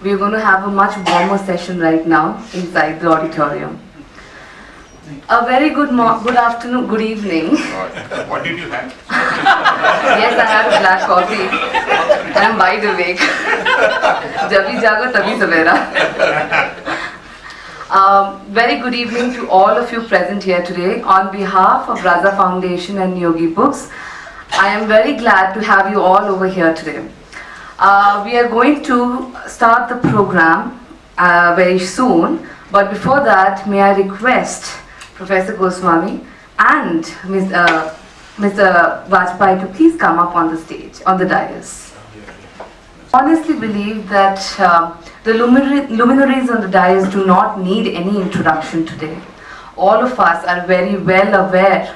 we're going to have a much warmer session right now inside the auditorium. A very good afternoon, good evening. What did you have? Yes, I had a black coffee and I'm wide awake. Jab bhi jago, tabhi savera. Very good evening to all of you present here today. On behalf of Raza Foundation and Yogi Books, I am very glad to have you all over here today. We are going to start the program very soon, but before that, may I request Professor Goswami and Mr. Vajpayee to please come up on the stage, on the dais. I honestly believe that the luminaries on the dais do not need any introduction today. All of us are very well aware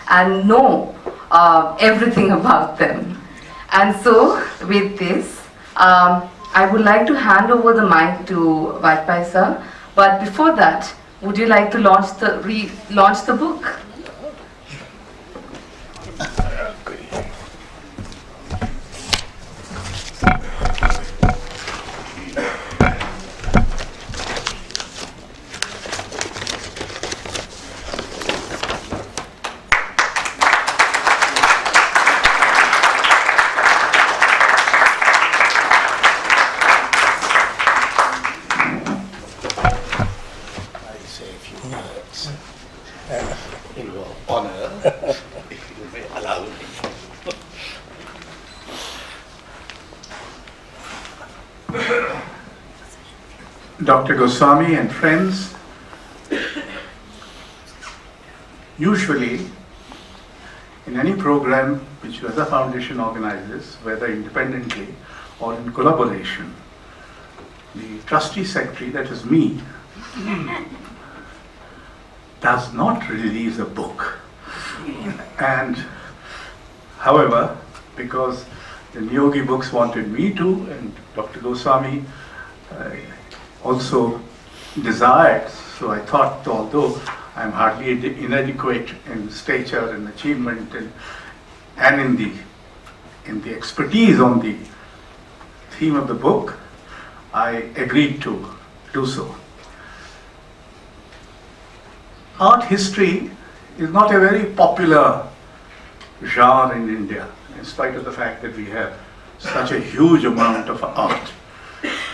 and know everything about them. And so, with this, I would like to hand over the mic to Vajpayee sir. But before that, would you like to launch the book? In your honor, if you may allow me. Dr. Goswami and friends, usually in any program which Raza Foundation organizes, whether independently or in collaboration, the trustee secretary, that is me, does not release a book. And however, because the Yogi Books wanted me to, and Dr. Goswami also desired, so I thought, although I'm hardly inadequate in stature and achievement and in the expertise on the theme of the book, I agreed to do so. Art history is not a very popular genre in India, in spite of the fact that we have such a huge amount of art.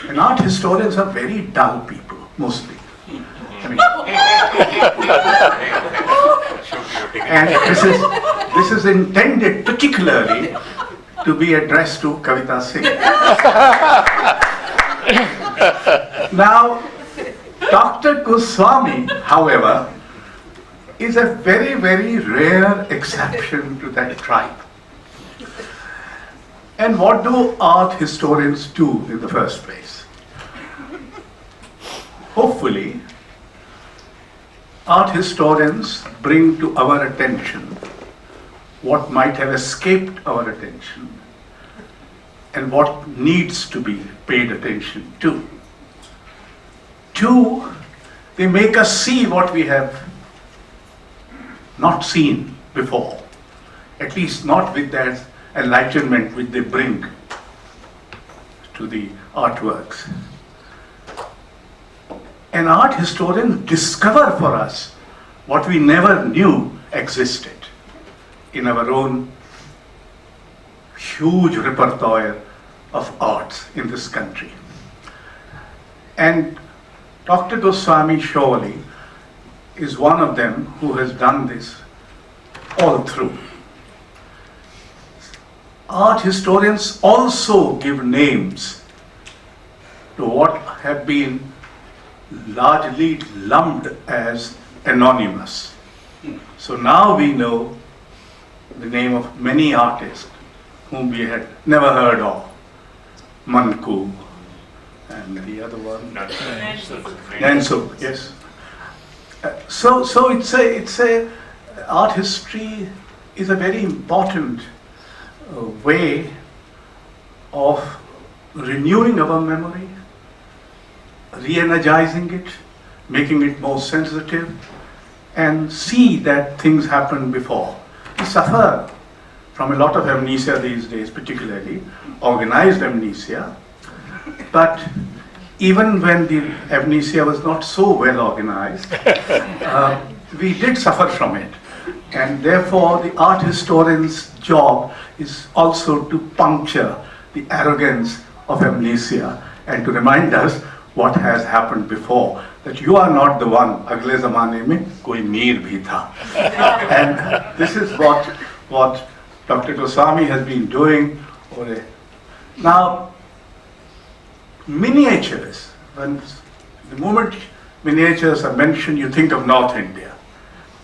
And art historians are very dull people, mostly. And this is intended particularly to be addressed to Kavita Singh. Now, Dr. Goswami, however, is a very, very rare exception to that tribe. And what do art historians do in the first place? Hopefully, art historians bring to our attention what might have escaped our attention and what needs to be paid attention to. Two, they make us see what we have not seen before, at least not with that enlightenment which they bring to the artworks. And art historians discover for us what we never knew existed in our own huge repertoire of arts in this country. And Dr. Goswami surely is one of them who has done this all through. Art historians also give names to what have been largely lumped as anonymous. So now we know the name of many artists whom we had never heard of. Manku and the other one. Nansu, yes. So it's a art history is a very important way of renewing our memory, re-energizing it, making it more sensitive, and see that things happened before. We suffer from a lot of amnesia these days, particularly organized amnesia, but even when the amnesia was not so well organized, we did suffer from it. And therefore, the art historian's job is also to puncture the arrogance of amnesia and to remind us what has happened before. That you are not the one. Agle zamane mein koi mir bhi tha. And this is what Dr. Goswami has been doing. Now, miniatures. When the moment miniatures are mentioned, you think of North India.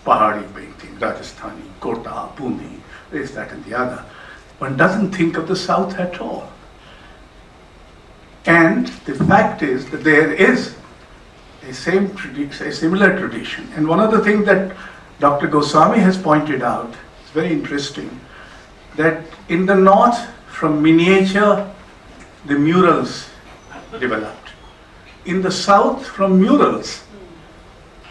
Pahari painting, Rajasthani, Kota, Bundi, this, that and the other. One doesn't think of the South at all. And the fact is that there is a similar tradition. And one of the things that Dr. Goswami has pointed out, it's very interesting, that in the North, from miniature, the murals developed. In the South, from murals,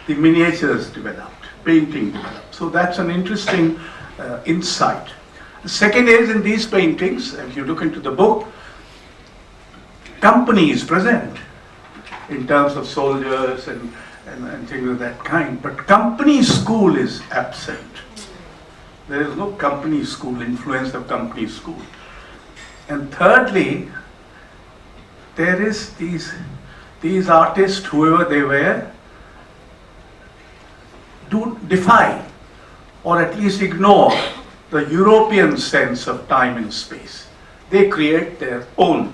the miniatures developed, painting developed. So that's an interesting insight. The second is, in these paintings, if you look into the book, company is present in terms of soldiers and things of that kind. But company school is absent. There is no company school, influence of company school. And thirdly, there is these artists, whoever they were, do defy or at least ignore the European sense of time and space. They create their own.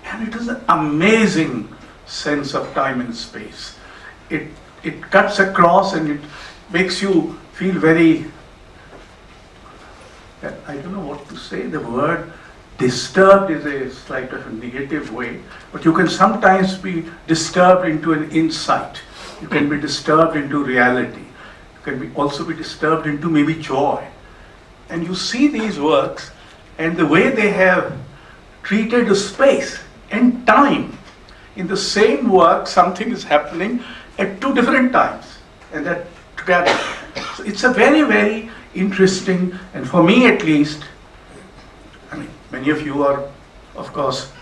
And it is an amazing sense of time and space. It cuts across and it makes you feel very, I don't know what to say, the word disturbed is a slight of a negative way, but you can sometimes be disturbed into an insight. You can be disturbed into reality. You can also be disturbed into maybe joy. And you see these works and the way they have treated the space and time. In the same work, something is happening at two different times, and that together. So it's a very, very interesting, and for me at least, I mean, many of you are, of course,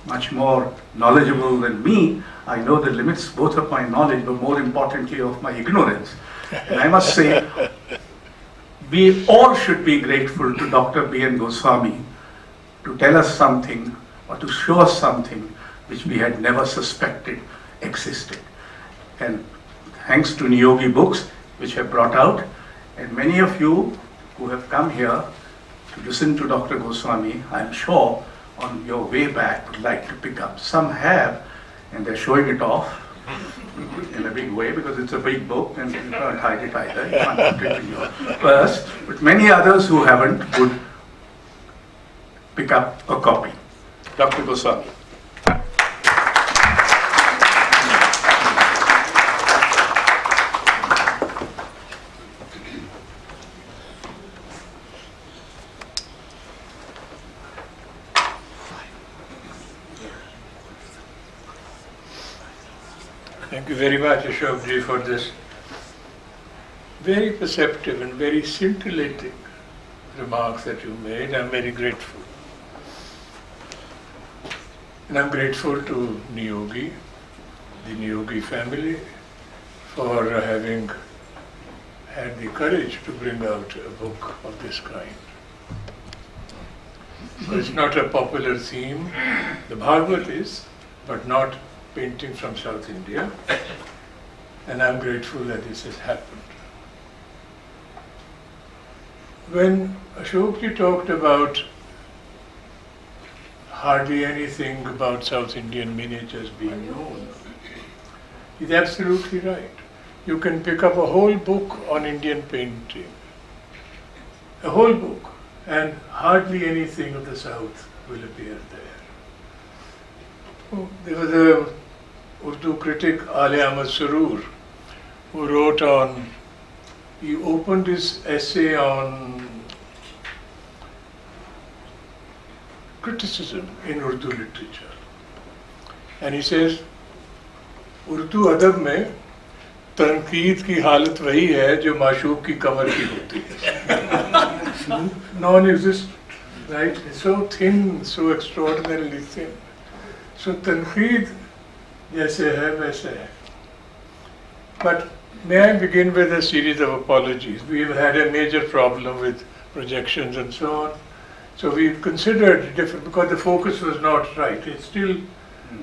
much more knowledgeable than me. I know the limits both of my knowledge, but more importantly of my ignorance. And I must say, we all should be grateful to Dr. B.N. Goswami to tell us something or to show us something which we had never suspected existed. And thanks to Niyogi books, which have brought out, and many of you who have come here to listen to Dr. Goswami, I'm sure on your way back would like to pick up. Some have, and they're showing it off in a big way because it's a big book and you can't hide it either. You can't put it in your purse. But many others who haven't would pick up a copy. Dr. Goswami. Thank you very much, Ashokji, for this very perceptive and very scintillating remarks that you made. I'm very grateful. And I'm grateful to Niyogi, the Niyogi family, for having had the courage to bring out a book of this kind. So it's not a popular theme. The Bhagavad is, but not painting from South India. And I'm grateful that this has happened. When Ashokji talked about hardly anything about South Indian miniatures being known, he's absolutely right. You can pick up a whole book on Indian painting, a whole book, and hardly anything of the South will appear there. Oh, there was a Urdu critic, Ali Ahmad Surur, who wrote on, he opened his essay on criticism in Urdu literature. And he says, Urdu adab mein तनकीद की हालत वही है जो माशूक की कमर की होती है. Non-existent, right? It's so thin, so extraordinarily thin. So तनकीद जैसे है वैसे है. But may I begin with a series of apologies? We've had a major problem with projections and so on. So we considered different, because the focus was not right. It's still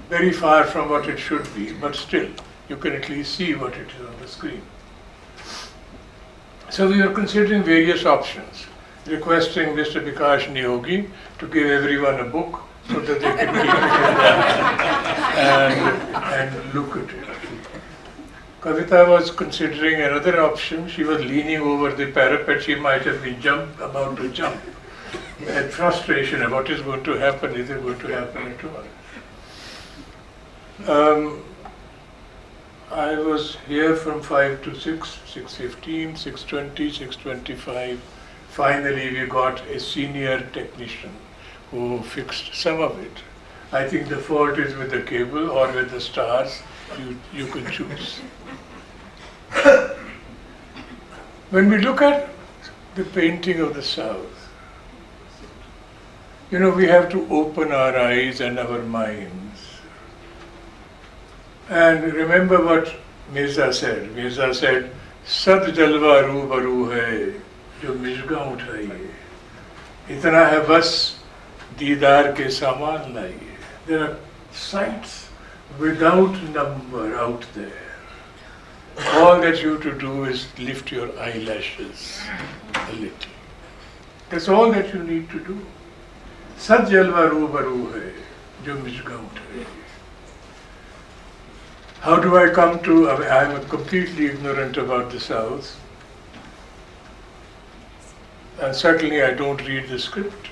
very far from what it should be, but still, you can at least see what it is on the screen. So we were considering various options, requesting Mr. Bikash Niyogi to give everyone a book so that they can keep it and look at it. Kavita was considering another option. She was leaning over the parapet. She might have been about to jump. Had frustration of what is going to happen, is it going to happen at all. I was here from 5 to 6, 6:15, 6:20, 6:25. Finally we got a senior technician who fixed some of it. I think the fault is with the cable or with the stars. You can choose. When we look at the painting of the South, we have to open our eyes and our minds. And remember what Mirza said. Mirza said, Sad jalwa roobaru hai, jo mishga uthaiye. Itna hai bas deedar ke saman laiye. There are sights without number out there. All that you have to do is lift your eyelashes a little. That's all that you need to do. Sad jalwa roobaru hai, jo mishga uthaiye. How do I come to, I'm completely ignorant about the South. And certainly I don't read the script,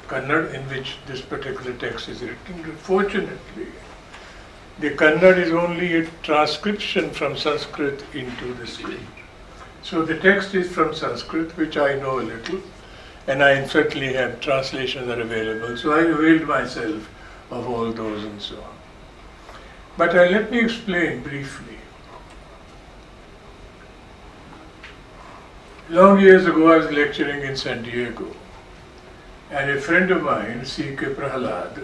Kannada, in which this particular text is written. Fortunately, the Kannada is only a transcription from Sanskrit into the script. So the text is from Sanskrit, which I know a little, and I certainly have translations that are available. So I availed myself of all those and so on. But let me explain briefly. Long years ago, I was lecturing in San Diego, and a friend of mine, C.K. Prahalad,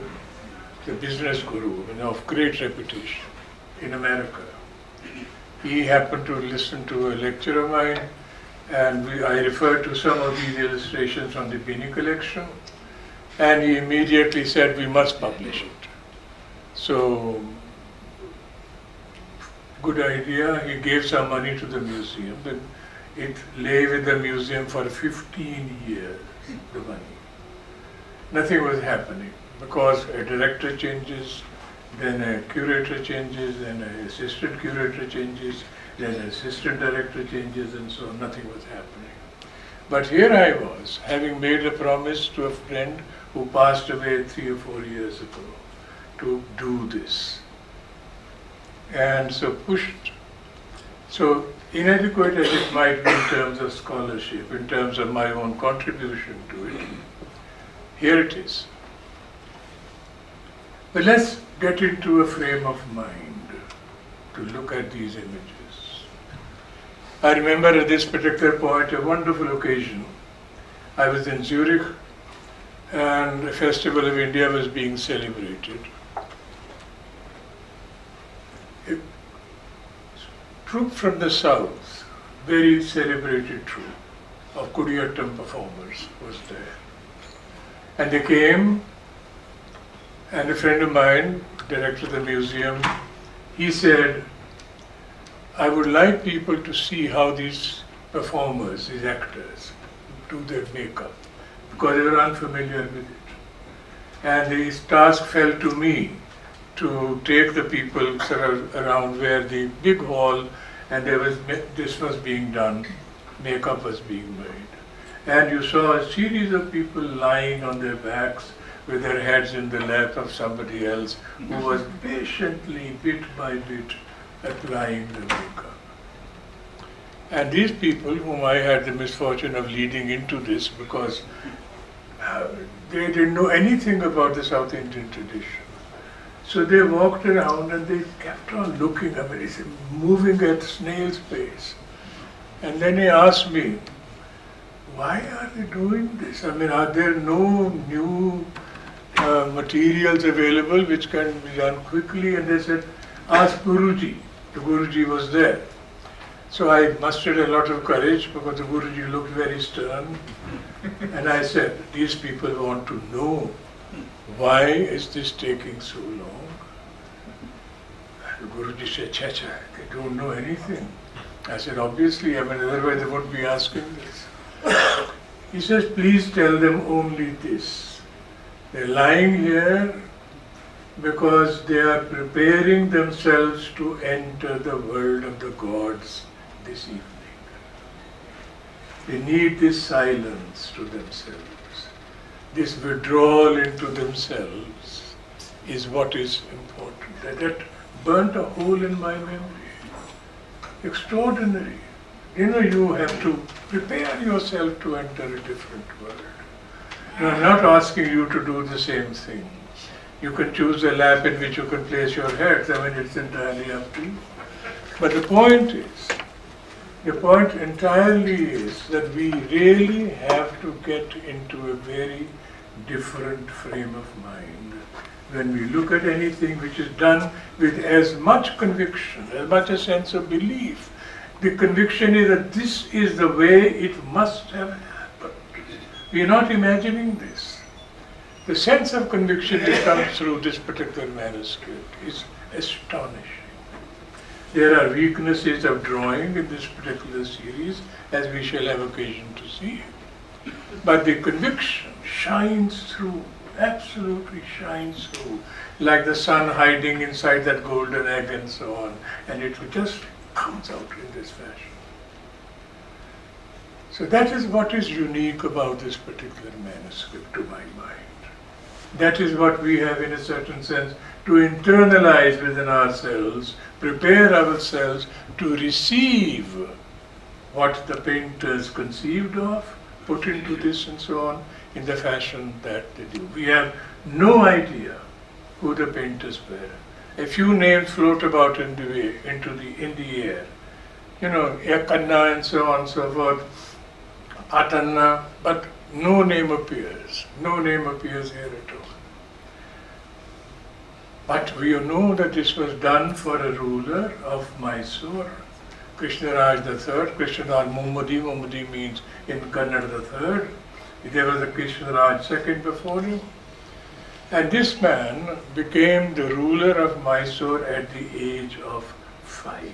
the business guru of great reputation in America, he happened to listen to a lecture of mine, and I referred to some of these illustrations from the Bini collection, and he immediately said, we must publish it. So, good idea. He gave some money to the museum. Then it lay with the museum for 15 years, the money. Nothing was happening because a director changes, then a curator changes, then an assistant curator changes, then an assistant director changes, and so nothing was happening. But here I was, having made a promise to a friend who passed away 3 or 4 years ago to do this. And so pushed. So inadequate as it might be in terms of scholarship, in terms of my own contribution to it, here it is. But let's get into a frame of mind to look at these images. I remember at this particular point a wonderful occasion. I was in Zurich and the Festival of India was being celebrated. A troupe from the south, very celebrated troupe of Kudiyattam performers was there. And they came, and a friend of mine, director of the museum, he said, I would like people to see how these performers, these actors, do their makeup, because they were unfamiliar with it. And the task fell to me to take the people around where the big hall, and this was being done, makeup was being made. And you saw a series of people lying on their backs with their heads in the lap of somebody else who was patiently, bit by bit, applying the makeup. And these people, whom I had the misfortune of leading into this because they didn't know anything about the South Indian tradition. So they walked around and they kept on looking, it's moving at snail's pace. And then he asked me, why are they doing this? Are there no new materials available which can be done quickly? And they said, ask Guruji. The Guruji was there. So I mustered a lot of courage because the Guruji looked very stern. And I said, these people want to know why is this taking so long? And the Guruji said, Chacha, they don't know anything. I said, obviously, otherwise they wouldn't be asking this. He says, please tell them only this. They're lying here because they are preparing themselves to enter the world of the gods this evening. They need this silence to themselves. This withdrawal into themselves is what is important. That burnt a hole in my memory. Extraordinary. You have to prepare yourself to enter a different world. I'm not asking you to do the same thing. You can choose a lap in which you can place your heads. It's entirely up to you. But the point entirely is that we really have to get into a very different frame of mind when we look at anything which is done with as much conviction, as much a sense of belief. The conviction is that this is the way it must have happened. We are not imagining this. The sense of conviction that comes through this particular manuscript is astonishing. There are weaknesses of drawing in this particular series, as we shall have occasion to see. But the conviction shines through, absolutely shines through, like the sun hiding inside that golden egg and so on, and it just comes out in this fashion. So that is what is unique about this particular manuscript to my mind. That is what we have in a certain sense to internalize within ourselves, prepare ourselves to receive what the painters conceived of, put into this and so on, in the fashion that they do. We have no idea who the painters were. A few names float about in the air. Yakanna and so on and so forth, Atanna, but no name appears. No name appears here at all. But we know that this was done for a ruler of Mysore, Krishnaraj III, Krishnaraj Mummadi means in Kannada the third. There was a Krishnaraj II before him. And this man became the ruler of Mysore at the age of 5.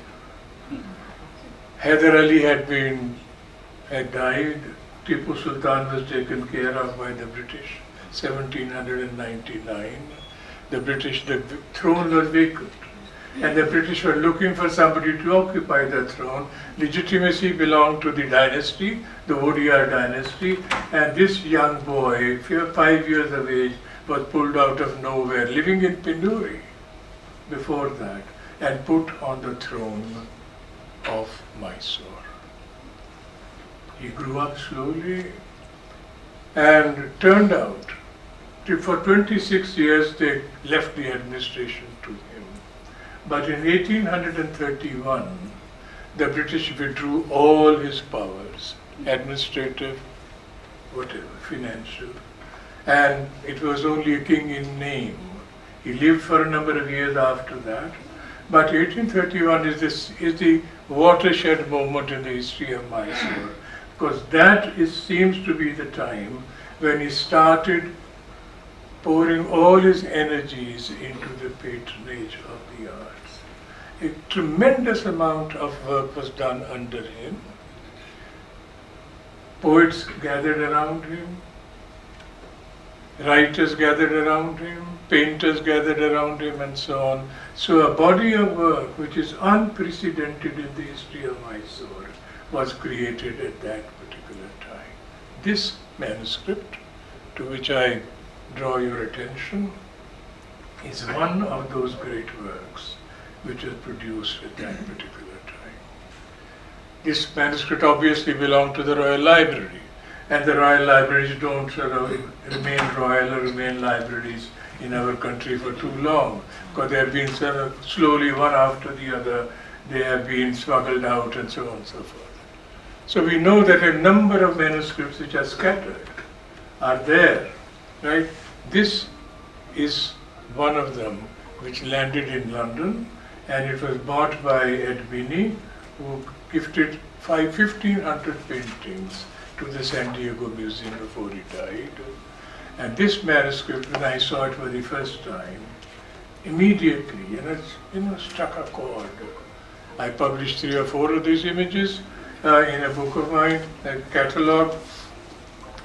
Hyder Ali had died. Tipu Sultan was taken care of by the British, 1799. The throne was vacant. And the British were looking for somebody to occupy the throne. Legitimacy belonged to the dynasty, the Vodiyar dynasty, and this young boy, 5 years of age, was pulled out of nowhere, living in Pinduri before that, and put on the throne of Mysore. He grew up slowly and turned out, for 26 years they left the administration to him. But in 1831, the British withdrew all his powers, administrative, whatever, financial, and it was only a king in name. He lived for a number of years after that, but 1831 is the watershed moment in the history of Mysore, because that seems to be the time when he started pouring all his energies into the patronage of the arts. A tremendous amount of work was done under him. Poets gathered around him, writers gathered around him, painters gathered around him, and so on. So a body of work which is unprecedented in the history of Mysore was created at that particular time. This manuscript, to which I draw your attention, is one of those great works which was produced at that particular time. This manuscript obviously belonged to the Royal Library, and the Royal Libraries don't remain royal or remain libraries in our country for too long, because they have been slowly, one after the other, they have been smuggled out and so on and so forth. So we know that a number of manuscripts which are scattered are there, right? This is one of them which landed in London, and it was bought by Ed Binney, who gifted 1,500 paintings to the San Diego Museum before he died. And this manuscript, when I saw it for the first time, immediately, struck a chord. I published 3 or 4 of these images in a book of mine, a catalogue,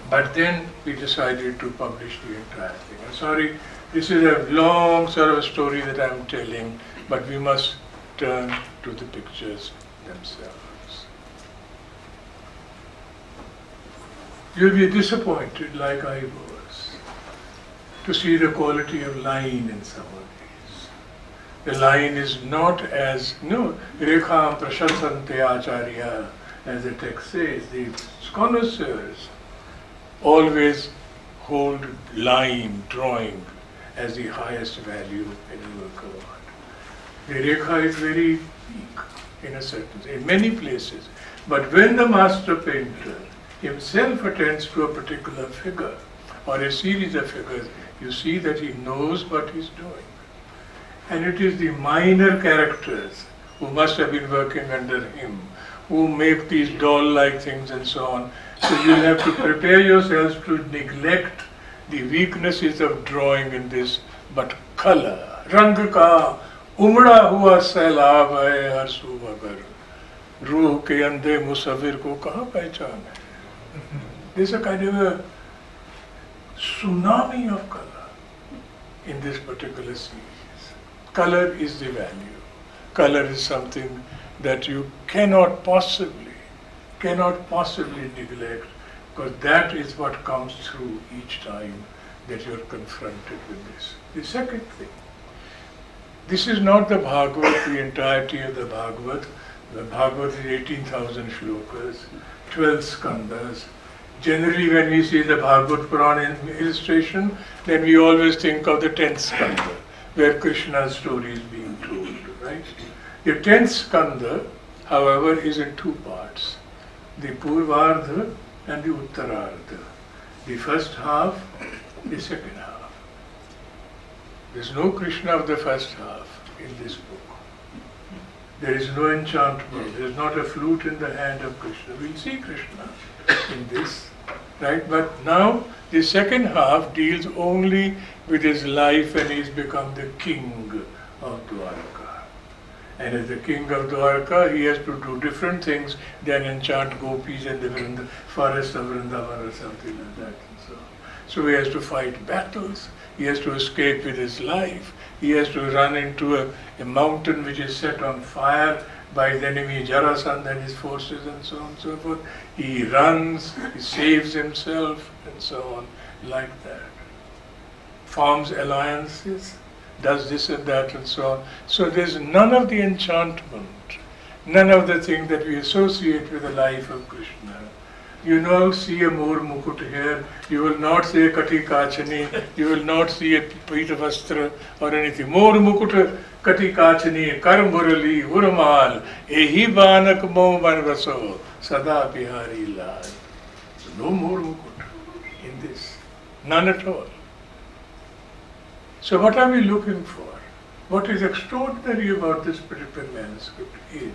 but then we decided to publish the entire thing. I'm sorry, this is a long sort of a story that I'm telling, but we must turn to the pictures themselves. You'll be disappointed, like I was, to see the quality of line in some of these. The line is not as, Rekham Prashasante Acharya, as the text says. The connoisseurs always hold line, drawing, as the highest value in a work of art. The Rekha is very weak in a certain sense, in many places. But when the master painter himself attends to a particular figure or a series of figures, you see that he knows what he's doing. And it is the minor characters who must have been working under him, who make these doll-like things and so on. So you'll have to prepare yourselves to neglect the weaknesses of drawing in this, but color. Rang ka umda hua sailab hai har subagar. Ruh ke andhe musavir ko kahan pehchan hai? There's a kind of a tsunami of color in this particular series. Color is the value. Color is something that you cannot possibly neglect, because that is what comes through each time that you're confronted with this. The second thing, this is not the Bhagavad, the entirety of the Bhagavad. The Bhagavad is 18,000 shlokas, 12 skandhas. Generally, when we see the Bhagavad Purana in illustration, then we always think of the 10th skandha, where Krishna's story is being told, right? The 10th skandha, however, is in 2 parts, the Purvardha and the Uttarardha. The first half, the second half. There's no Krishna of the first half in this book. There is no enchantment. There is not a flute in the hand of Krishna. We'll see Krishna in this, right? But now the second half deals only with his life when he's become the king of Dwarka. And as the king of Dwarka, he has to do different things than enchant gopis in the forest of Vrindavan or something like that. And so he has to fight battles, he has to escape with his life, he has to run into a mountain which is set on fire by the enemy Jarasandha and his forces and so on and so forth. He runs, he saves himself and so on, like that. Forms alliances, does this and that and so on. So there's none of the enchantment, none of the thing that we associate with the life of Krishna. You will see a more mukut here, you will not see a kati kachani, you will not see a pita vastra or anything. More mukut kati kachani, karmurali, uramal, ehi banak mo banvaso, sada bihari lal. No more mukut in this, none at all. So what are we looking for? What is extraordinary about this particular manuscript is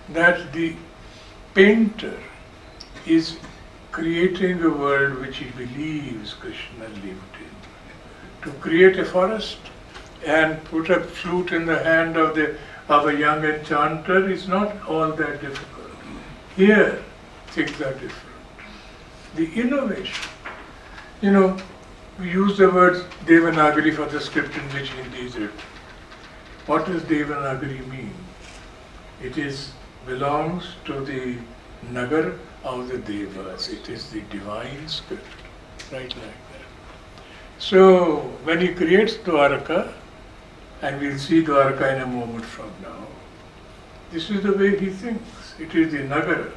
that the painter is creating a world which he believes Krishna lived in. To create a forest and put a flute in the hand of a young enchanter is not all that difficult. Here, things are different. The innovation, we use the word Devanagari for the script in which Hindi is written. What does Devanagari mean? It belongs to the Nagar of the Devas. It is the divine script, right like that. So when he creates Dwarka, and we'll see Dwarka in a moment from now, this is the way he thinks. It is the Nagar,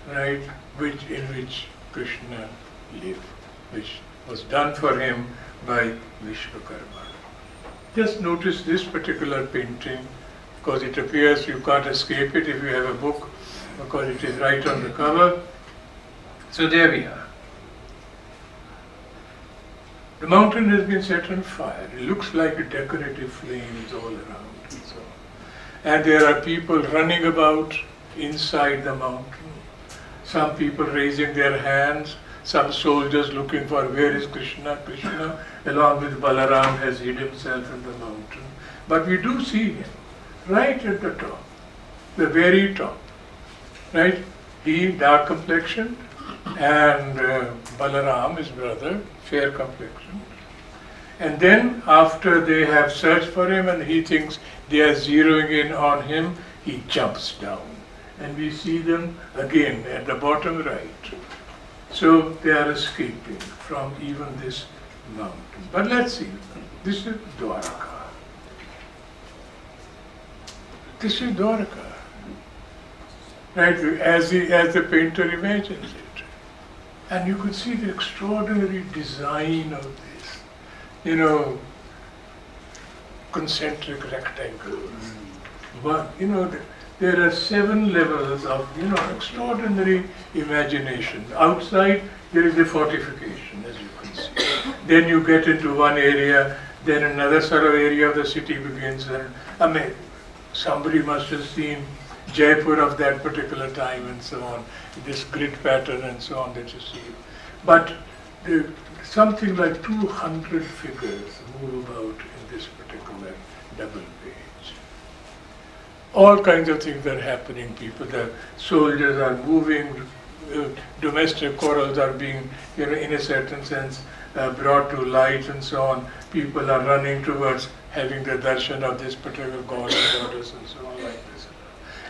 right, in which Krishna lived, which was done for him by Vishwakarma. Just notice this particular painting, because it appears you can't escape it if you have a book, because it is right on the cover. So there we are. The mountain has been set on fire. It looks like decorative flames all around and so on. And there are people running about inside the mountain. Some people raising their hands, some soldiers looking for where is Krishna. Krishna, along with Balaram, has hid himself in the mountain. But we do see him right at the top, the very top. Right? He, dark complexioned, and Balaram, his brother, fair complexion. And then after they have searched for him and he thinks they are zeroing in on him, he jumps down. And we see them again at the bottom right. So they are escaping from even this mountain. But let's see. This is Dwarka. This is Dwarka. Right, as the painter imagines it. And you could see the extraordinary design of this, concentric rectangles. But, there are 7 levels of, extraordinary imagination. Outside, there is a fortification, as you can see. Then you get into one area, then another sort of area of the city begins. And, somebody must have seen Jaipur of that particular time and so on, this grid pattern and so on that you see. But something like 200 figures move about in this particular double page. All kinds of things are happening. The soldiers are moving, domestic quarrels are being, in a certain sense, brought to light and so on. People are running towards having the darshan of this particular god and goddess and so on like this.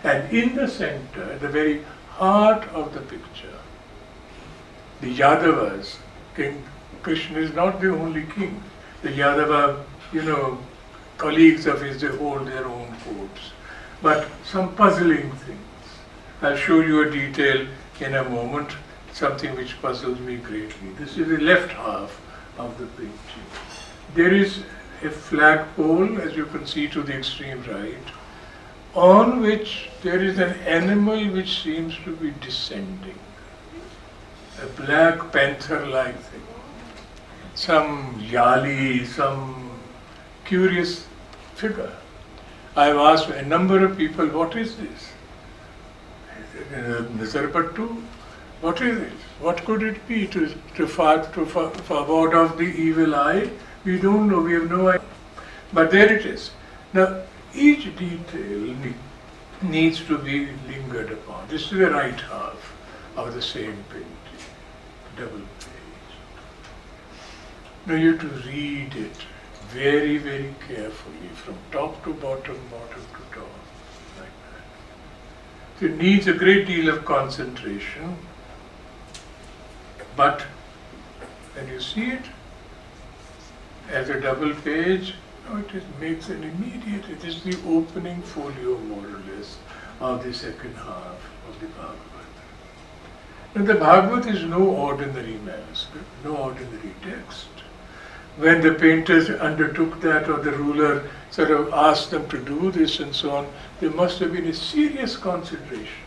And in the center, the very heart of the picture, the Yadavas, King Krishna is not the only king. The Yadava, colleagues of his, they hold their own courts. But some puzzling things. I'll show you a detail in a moment, something which puzzles me greatly. This is the left half of the painting. There is a flagpole, as you can see to the extreme right, on which there is an animal which seems to be descending. A black panther-like thing. Some yali, some curious figure. I've asked a number of people, what is this? Nizarpattu? What is it? What could it be to ward off the evil eye? We don't know, we have no idea. But there it is. Now, each detail needs to be lingered upon. This is the right half of the same painting, double page. Now you have to read it very, very carefully, from top to bottom, bottom to top, like that. So it needs a great deal of concentration, but when you see it as a double page, it makes an immediate, it is the opening folio, more or less, of the second half of the Bhagavata. Now the Bhagavata is no ordinary manuscript, no ordinary text. When the painters undertook that, or the ruler sort of asked them to do this and so on, there must have been a serious consideration.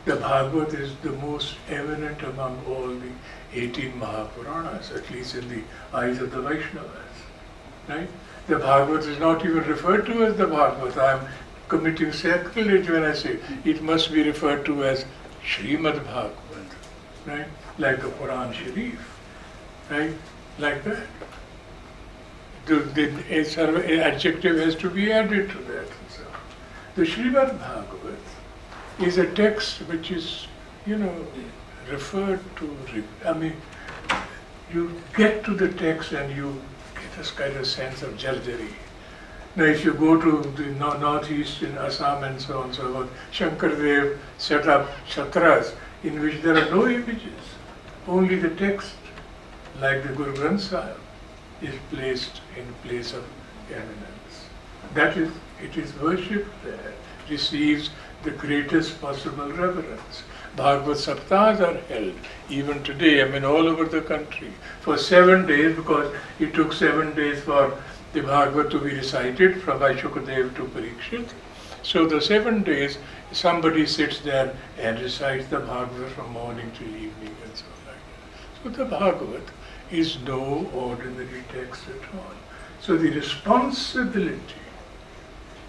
The Bhagavata is the most eminent among all the 18 Mahapuranas, at least in the eyes of the Vaishnavas. Right? The Bhagavata is not even referred to as the Bhagavata. I am committing sacrilege when I say it must be referred to as Srimad Bhagavata, right? Like the Quran Sharif, right? Like that. The adjective has to be added to that. So, the Srimad Bhagavata is a text which is, referred to. You get to the text and you get this kind of sense of jarjari. Now, if you go to the northeast in Assam and so on and so forth, Shankardev set up shatras in which there are no images, only the text, like the Guru Granth Sahib, is placed in place of eminence. That is, it is worshipped there, receives the greatest possible reverence. Bhagavad Saptahs are held even today, all over the country, for 7 days, because it took 7 days for the Bhagavad to be recited from Vaishukadev to Parikshit. So the 7 days, somebody sits there and recites the Bhagavad from morning till evening and so like that. So the Bhagavad is no ordinary text at all. So the responsibility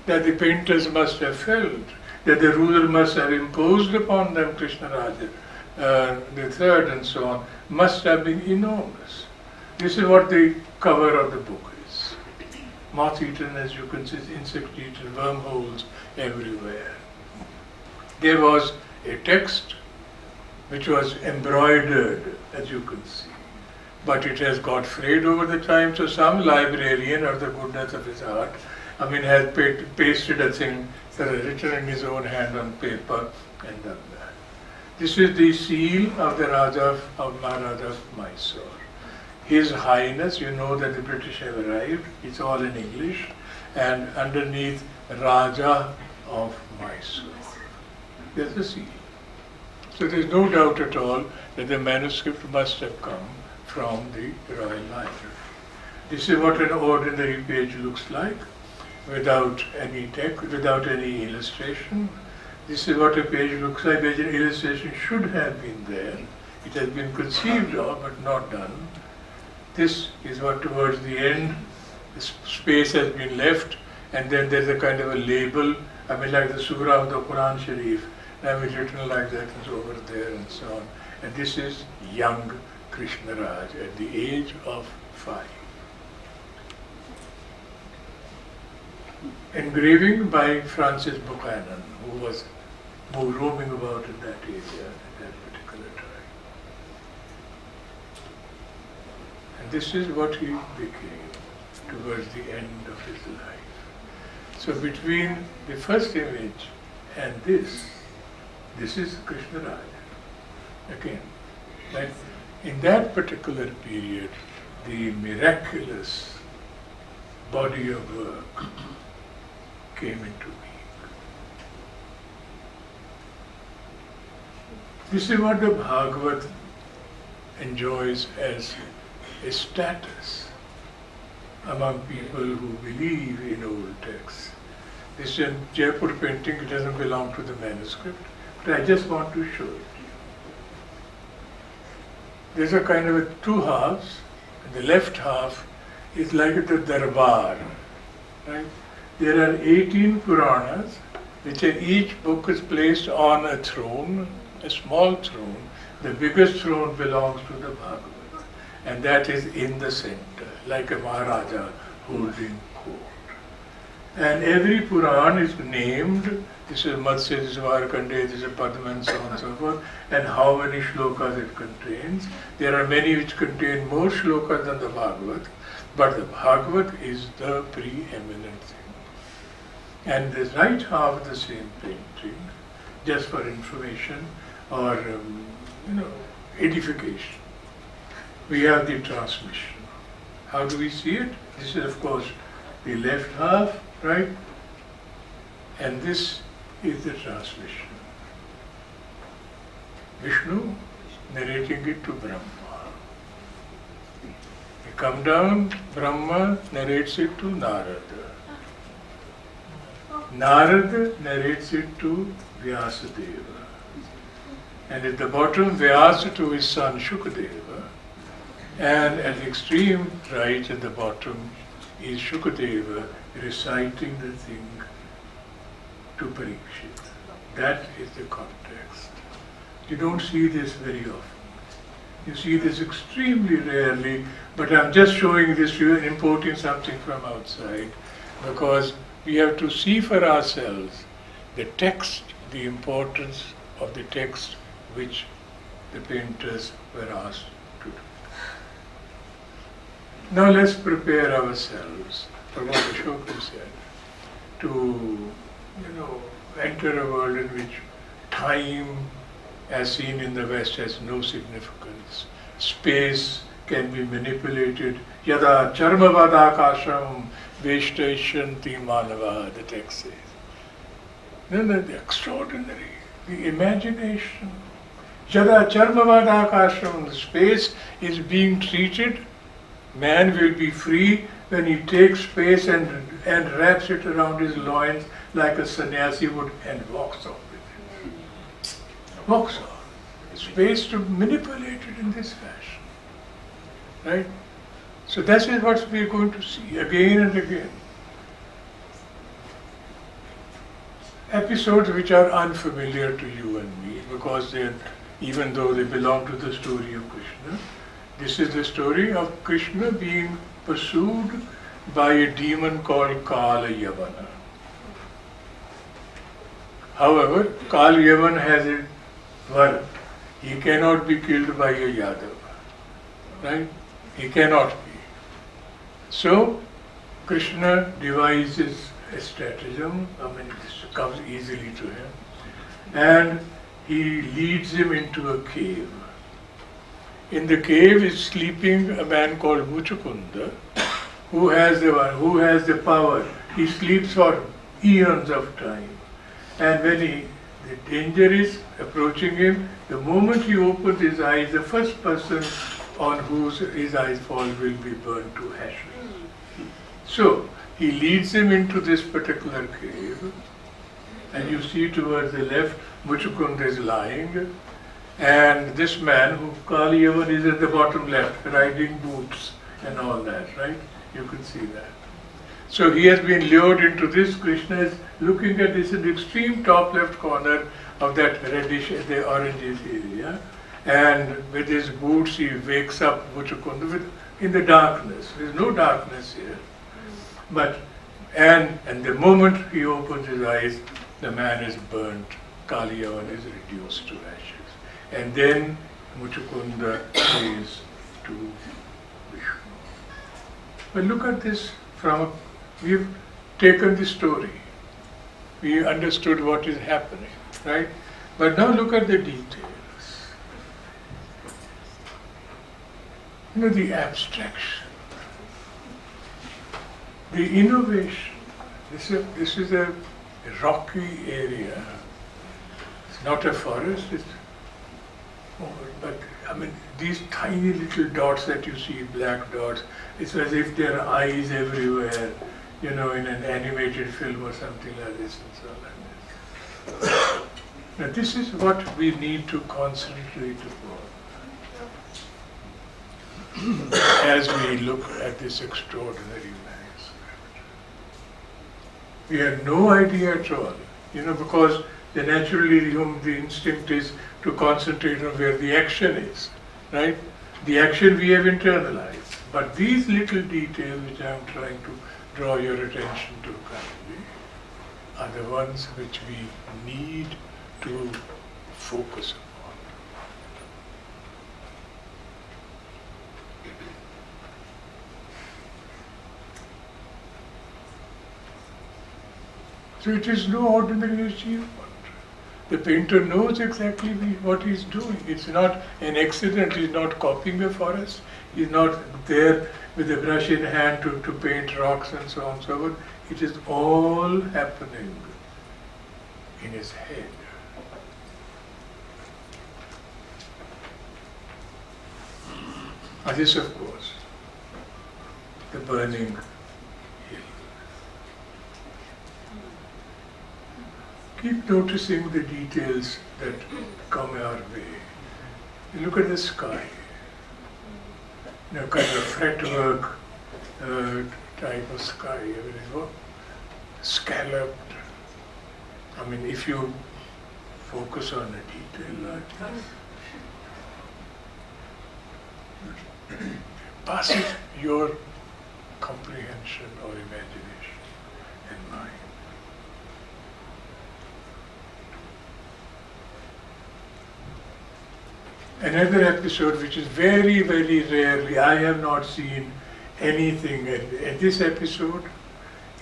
that the painters must have felt, that the ruler must have imposed upon them, Krishna Raja, the third and so on, must have been enormous. This is what the cover of the book is. Moth-eaten, as you can see, insect-eaten, wormholes everywhere. There was a text which was embroidered, as you can see, but it has got frayed over the time, so some librarian, of the goodness of his heart, has pasted a thing, written in his own hand on paper and done that. This is the seal of the Raja of Maharaja of Mysore. His Highness, you know that the British have arrived, it's all in English, and underneath Raja of Mysore. There's the seal. So there's no doubt at all that the manuscript must have come from the Royal Library. This is what an ordinary page looks like, without any text, without any illustration. This is what a page looks like. An illustration should have been there. It has been conceived of but not done. This is what towards the end, the space has been left, and then there's a kind of a label, like the Surah of the Quran Sharif, written like that and over there and so on. And this is young Krishna Raj at the age of 5. Engraving by Francis Buchanan, who was roaming about in that area at that particular time. And this is what he became towards the end of his life. So between the first image and this is Krishna Raj. Again, like in that particular period, the miraculous body of work came into being. This is what the Bhagavat enjoys as a status among people who believe in old texts. This is a Jaipur painting, it doesn't belong to the manuscript, but I just want to show it to you. There's a kind of two halves, and the left half is like the Darbar, right? There are 18 Puranas, which each book is placed on a throne, a small throne. The biggest throne belongs to the Bhagavat, and that is in the center, like a Maharaja holding court. And every Puran is named, this is Matsya, this is Markandeya, this is Padma, and so on and so forth, and how many shlokas it contains. There are many which contain more shlokas than the Bhagavat, but the Bhagavat is the preeminent thing. And the right half of the same painting, just for information or edification, we have the transmission. How do we see it? This is of course the left half, right? And this is the transmission. Vishnu narrating it to Brahma. We come down, Brahma narrates it to Narada. Narada narrates it to Vyasadeva. And at the bottom, Vyasa to his son Shukadeva. And at the extreme right at the bottom is Shukadeva reciting the thing to Parikshit. That is the context. You don't see this very often. You see this extremely rarely, but I'm just showing this to you and importing something from outside, because we have to see for ourselves the text, the importance of the text which the painters were asked to do. Now let's prepare ourselves for what Ashoka said, to enter a world in which time, as seen in the West, has no significance. Space can be manipulated. Yada charmavadakasham veshtaishanti manava, the text says. Then the extraordinary, the imagination. Yada charmavadakasham, the space is being treated. Man will be free when he takes space and wraps it around his loins like a sannyasi would and walks off with it. Walks off. Space to manipulate it in this fashion. right? So that is what we are going to see again and again. Episodes which are unfamiliar to you and me because even though they belong to the story of Krishna, this is the story of Krishna being pursued by a demon called Kala Yavana. However, Kala Yavana has a word. He cannot be killed by a Yadav. Right? He cannot be. So, Krishna devises a stratagem, this comes easily to him, and he leads him into a cave. In the cave is sleeping a man called Muchukunda, who has the power. He sleeps for eons of time. And when the danger is approaching him, the moment he opens his eyes, the first person on whose his eyes fall will be burned to ashes. So, he leads him into this particular cave, and you see towards the left, Muchukunda is lying, and this man, who Kaliyavan, is at the bottom left, riding boots and all that, right? You can see that. So he has been lured into this. Krishna is looking at this in the extreme top left corner of that reddish, the orangish area, and with his boots he wakes up Muchukunda in the darkness. There is no darkness here. And the moment he opens his eyes, the man is burnt. Kaliyavan is reduced to ashes. And then Muchukunda prays to Vishnu. But look at this we've taken the story. We understood what is happening, right? But now look at the details. The abstraction, the innovation. This is a rocky area. It's not a forest. But these tiny little dots that you see, black dots, it's as if there are eyes everywhere, in an animated film or something like this and so like this. Now this is what we need to concentrate upon as we look at this extraordinary manuscript. We have no idea at all, because naturally the instinct is to concentrate on where the action is, right? The action we have internalized. But these little details which I am trying to draw your attention to currently are the ones which we need to focus upon. So it is no ordinary achievement. The painter knows exactly what he's doing. It's not an accident. He's not copying a forest. He's not there with a brush in hand to paint rocks and so on and so forth. It is all happening in his head. And this, of course, the burning hill. Keep noticing the details that come our way. You look at the sky, kind of fretwork type of sky, everything, scalloped. If you focus on a detail like this, passes your comprehension or imagination and mind. Another episode which is very, very rarely, I have not seen anything, and this episode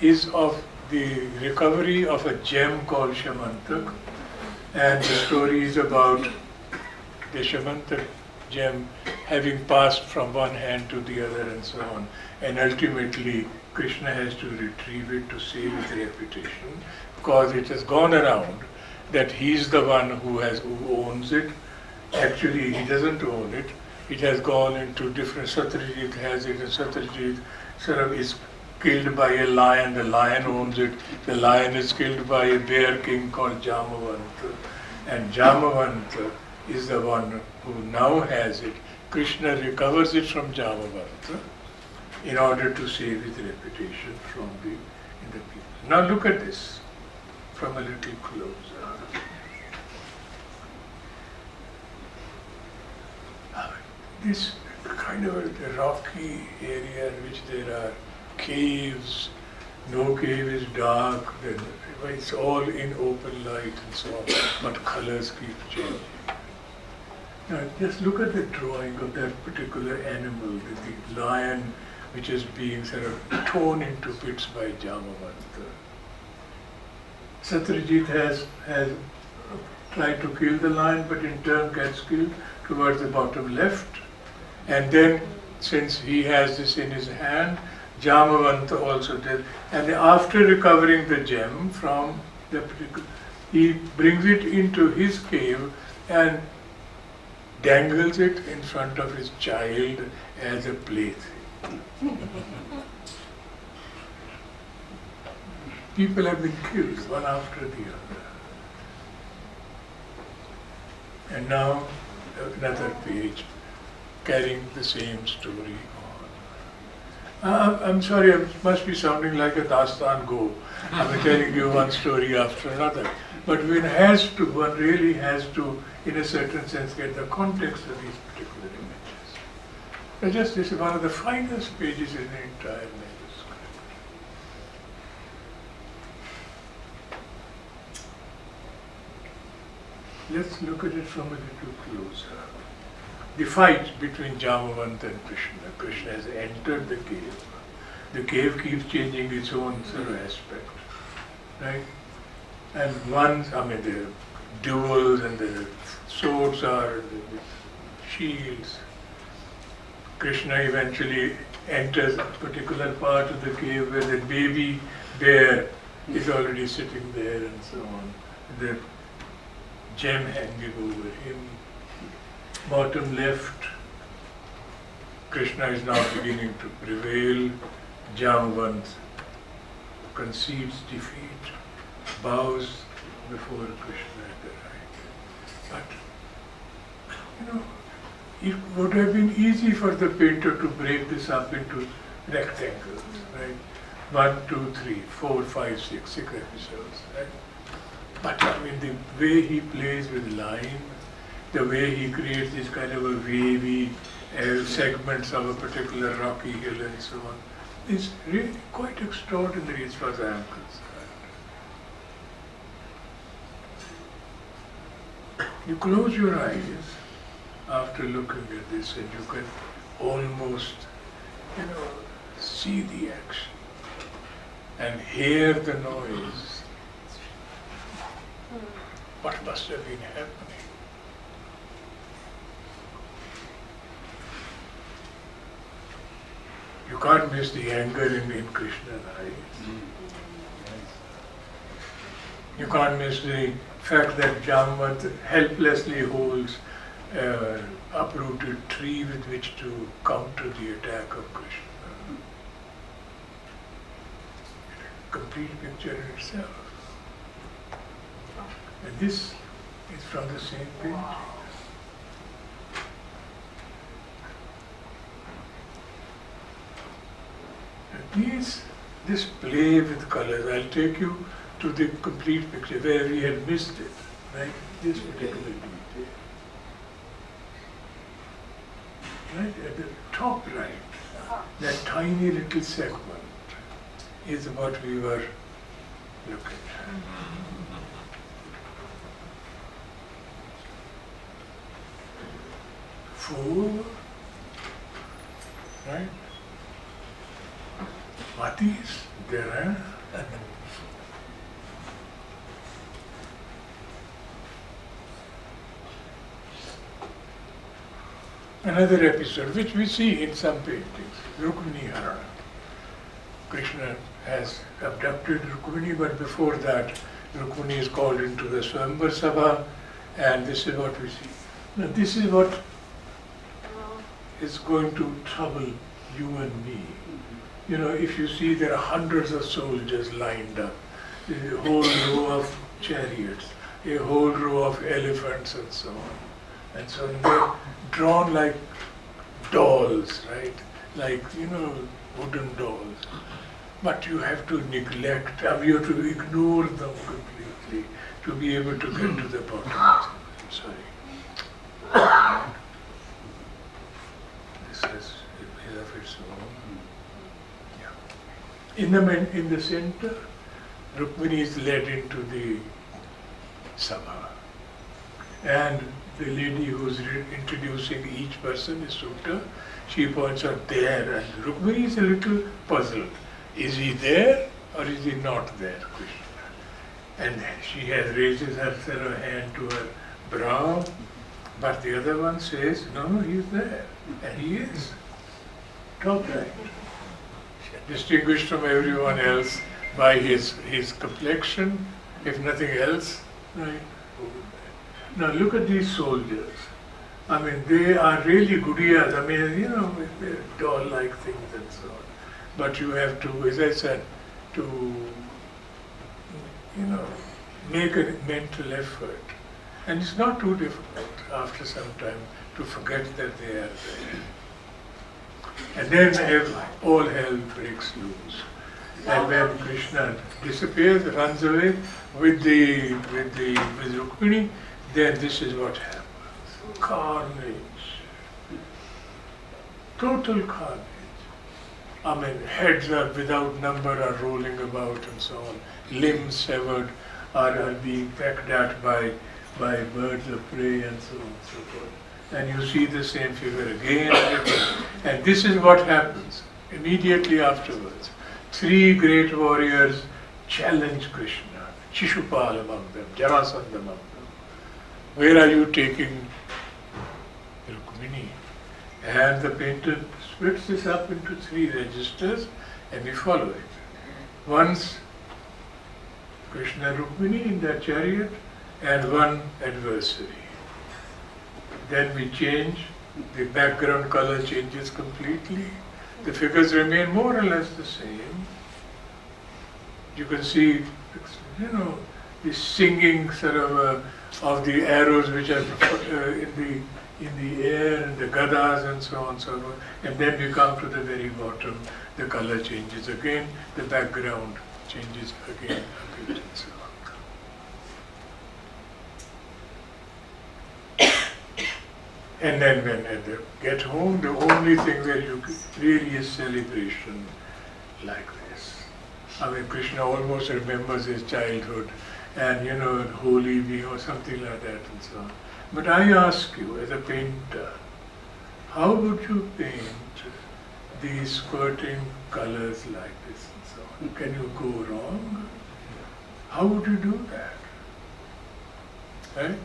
is of the recovery of a gem called Shamantak, and the story is about the Shamantak gem having passed from one hand to the other and so on, and ultimately Krishna has to retrieve it to save his reputation, because it has gone around that he's the one who owns it. Actually, he doesn't own it. It has gone into different. Satyajit has it, and Satyajit sort of is killed by a lion. The lion owns it. The lion is killed by a bear king called Jamavanta, and Jamavanta is the one who now has it Krishna recovers it from Jamavanta in order to save his reputation from the people. Now look at this from a little closer. This kind of a rocky area in which there are caves, no cave is dark, then it's all in open light and so on, but colors keep changing. Now just look at the drawing of that particular animal, the lion which is being sort of torn into bits by Jamavanta. Satyajit has tried to kill the lion, but in turn gets killed towards the bottom left. And then, since he has this in his hand, Jamavanta also did. And after recovering the gem from the particular, he brings it into his cave and dangles it in front of his child as a plaything. People have been killed one after the other. And now another page carrying the same story on. I'm sorry, I must be sounding like a Dastan Go. I'm telling you one story after another. But one really has to, in a certain sense, get the context of these particular images. Now just this is one of the finest pages in the entire manuscript. Let's look at it from a little closer. The fight between Jamavanta and Krishna. Krishna has entered the cave. The cave keeps changing its own sort of aspect, right? And the duels and the swords are, the shields. Krishna eventually enters a particular part of the cave where the baby bear is already sitting there and so on. The gem hanging over him. Bottom left, Krishna is now beginning to prevail. Jamavanta concedes defeat, bows before Krishna at the right. But, it would have been easy for the painter to break this up into rectangles, right? 1, 2, 3, 4, 5, 6 episodes, right? But the way he plays with line, the way he creates this kind of a wavy segments of a particular rocky hill and so on, is really quite extraordinary as far as I am concerned. You close your eyes after looking at this and you can almost, see the action and hear the noise. What must have been happening? You can't miss the anger in Krishna's eyes. You can't miss the fact that Jamavanta helplessly holds an uprooted tree with which to counter the attack of Krishna. Complete picture in itself. And this is from the same painting. This play with colors, I'll take you to the complete picture where we had missed it, right? This particular detail. Right at the top right, that tiny little segment is what we were looking at. Four, right? Matis, there are. Another episode which we see in some paintings, Rukmini Harana. Krishna has abducted Rukmini, but before that, Rukmini is called into the Swayamvar Sabha, and this is what we see. Now, this is what is going to trouble you and me. If you see there are hundreds of soldiers lined up, a whole row of chariots, a whole row of elephants and so on. And so they're drawn like dolls, right? Like, wooden dolls. But you have to neglect, you have to ignore them completely to be able to get to the bottom of it. I'm sorry. This has a will of its own. Yeah. In the center, Rukmini is led into the Sabha. And the lady who's introducing each person is Sutta. She points out there, and Rukmini is a little puzzled. Is he there or is he not there, Krishna? And she raises her hand to her brow, but the other one says, no, he's there. And he is. Top right. Distinguished from everyone else by his complexion, if nothing else, right? Now look at these soldiers. I mean, they are really gudiyas. I mean, with doll-like things and so on. But you have to, as I said, to, make a mental effort. And it's not too difficult after some time to forget that they are there. And then all hell breaks loose. And when Krishna disappears, runs away with Rukmini, then this is what happens. Carnage. Total carnage. I mean, heads are without number are rolling about and so on. Limbs severed are being pecked at by birds of prey and so on and so forth. And you see the same figure again and again. And this is what happens immediately afterwards. 3 great warriors challenge Krishna. Shishupal among them, Jarasandha among them. Where are you taking Rukmini? And the painter splits this up into 3 registers and we follow it. Once Krishna and Rukmini in their chariot and one adversary. Then we change, the background color changes completely. The figures remain more or less the same. You can see, the singing sort of the arrows which are in the air and the gadas and so on and so forth. And then we come to the very bottom, the color changes again, the background changes again a bit and so on. And then when they get home, the only thing that you really is celebration like this. I mean, Krishna almost remembers his childhood and, holy being or something like that and so on. But I ask you, as a painter, how would you paint these squirting colors like this and so on? Can you go wrong? How would you do that? Right?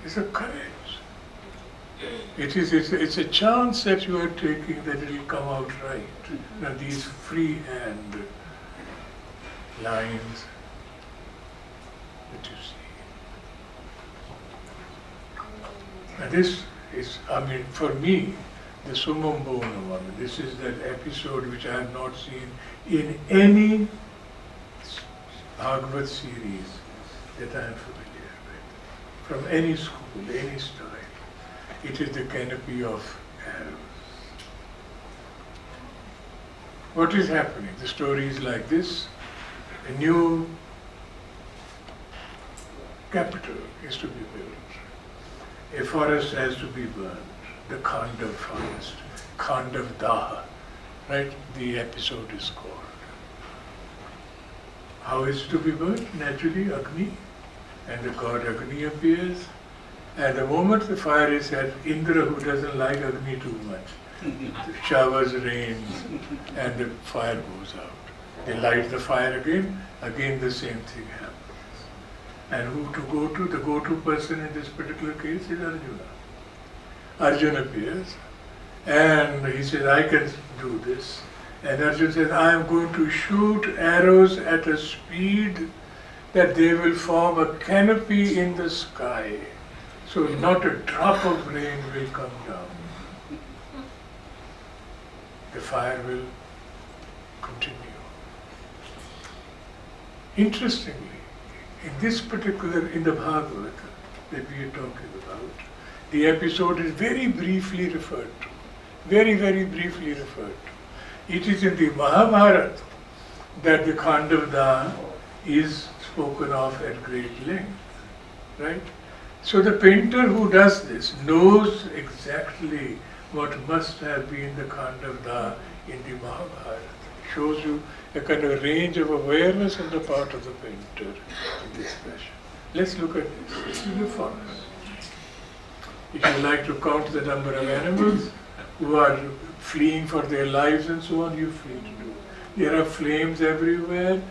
It's a courage. It's a chance that you are taking that it will come out right. Now these freehand lines that you see. Now this is, for me, the summum bonum one. This is that episode which I have not seen in any Bhagavad series that I am familiar with. From any school, any style. It is the canopy of arrows. What is happening? The story is like this. A new capital is to be built. A forest has to be burned. The Khandav forest. Khandav Daha. Right? The episode is called. How is it to be burnt? Naturally, Agni. And the god Agni appears. And the moment the fire is set, Indra, who doesn't like Agni too much, showers rains and the fire goes out. They light the fire again the same thing happens. And who to go to? The go-to person in this particular case is Arjuna. Arjuna appears and he says, I can do this. And Arjuna says, I am going to shoot arrows at a speed that they will form a canopy in the sky. So not a drop of rain will come down. The fire will continue. Interestingly, in the Bhagavata that we are talking about, the episode is very briefly referred to. very, very briefly referred to. It is in the Mahabharata that the Khandavda is spoken of at great length, right? So the painter who does this knows exactly what must have been the Khandavda in the Mahabharata. It shows you a kind of range of awareness on the part of the painter in this fashion. Let's look at this. This is the forest. If you like to count the number of animals who are fleeing for their lives and so on, you're free to do. There are flames everywhere,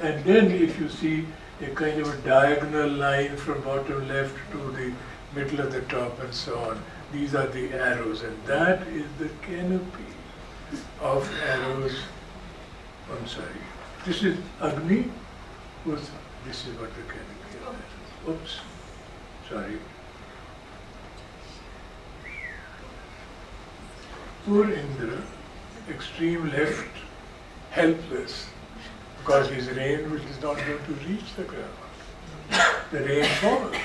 and then if you see a kind of a diagonal line from bottom left to the middle of the top and so on, these are the arrows, and that is the canopy of arrows. I'm sorry. This is Agni. This is what the canopy of arrows. Oops. Sorry. Poor Indra, extreme left, helpless, because his rain is not going to reach the ground. The rain falls.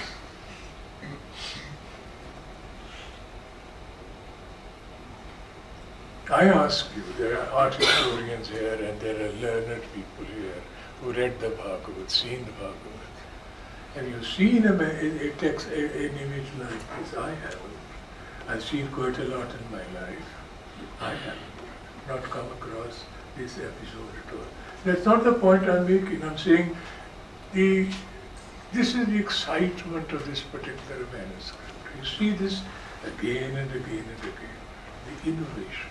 I ask you, there are art historians here and there are learned people here who read the Bhagavad, seen the Bhagavad. Have you seen a text, an image like this? I haven't. I've seen quite a lot in my life. I haven't not come across this episode at all. That's not the point I'm making. I'm saying this is the excitement of this particular manuscript. You see this again and again and again. The innovation.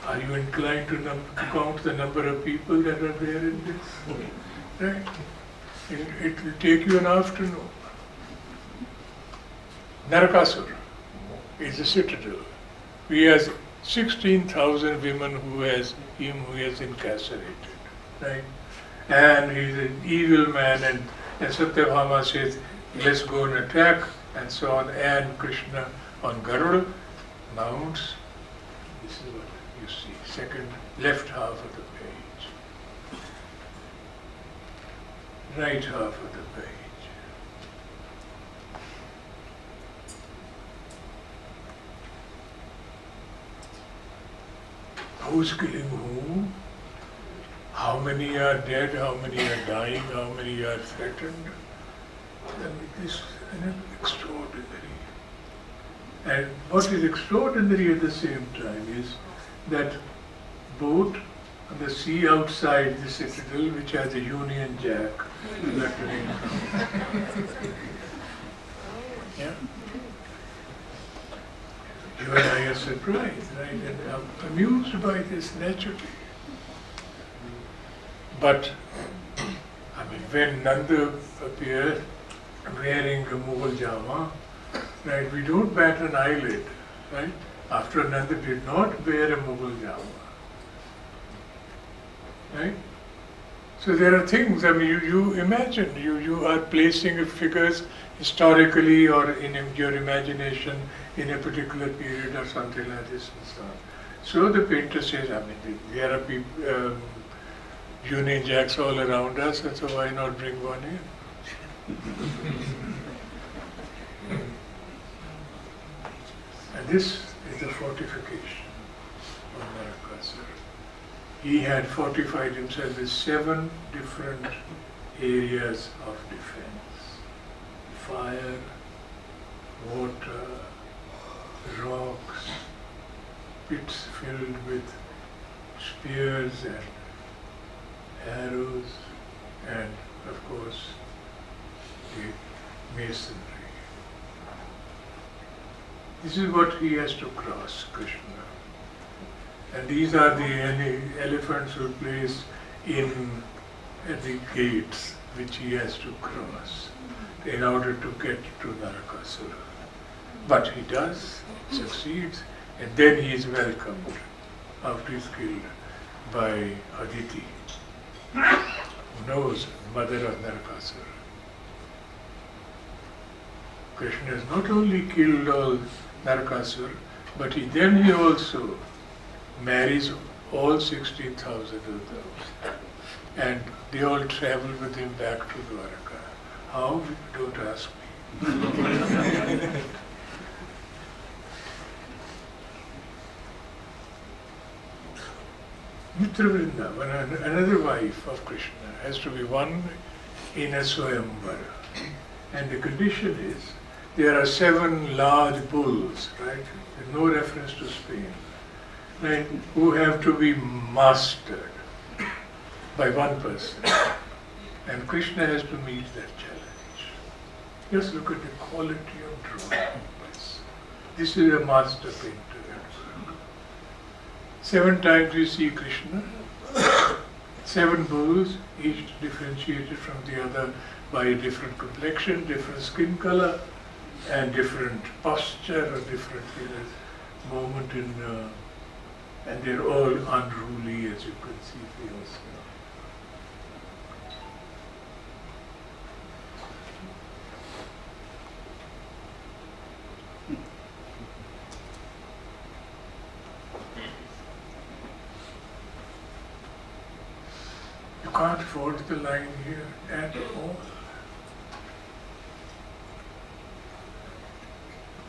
Are you inclined to count the number of people that are there in this? Right? It will take you an afternoon. Narakasura is a citadel. He has 16,000 women who has incarcerated, right? And he's an evil man, and Satyabhama says, let's go and attack, and so on. And Krishna on Garuda mounts. This is what you see, second, left half of the page. Right half of the page. Who's killing whom? How many are dead? How many are dying? How many are threatened? And this is extraordinary. And what is extraordinary at the same time is that boat on the sea outside the citadel, which has a Union Jack fluttering from. Yeah. You and I are surprised, right? And I'm amused by this naturally. But, I mean, when Nanda appeared wearing a Mughal Jama, right, we don't bat an eyelid, right? After Nanda did not wear a Mughal Jama. Right? So there are things, I mean, you imagine, you are placing figures historically or in your imagination in a particular period or something like this and so on. So the painter says, I mean, there are people, Union Jacks all around us, and so why not bring one in? And this is the fortification of Narakasura. He had fortified himself with 7 different areas of defense. Fire, water, rocks, pits filled with spears and arrows, and of course the masonry. This is what he has to cross, Krishna. And these are the elephants who place in at the gates which he has to cross in order to get to Narakasura. But he does, succeeds, and then he is welcomed after he is killed by Aditi, who knows, mother of Narakasura. Krishna has not only killed all Narakasura, but he also marries all 16,000 of those. And they all travel with him back to Dwaraka. How? Don't ask me. Mitra Vrindavan, another wife of Krishna, has to be one in a Swayamvara. And the condition is, there are 7 large bulls, right? There's no reference to Spain, right? Who have to be mastered by one person. And Krishna has to meet that challenge. Just look at the quality of drawing. This is a master painter. 7 times we see Krishna, 7 bulls, each differentiated from the other by a different complexion, different skin color, and different posture or different moment in, and they're all unruly, as you can see for yourself. You can't fault the line here at all.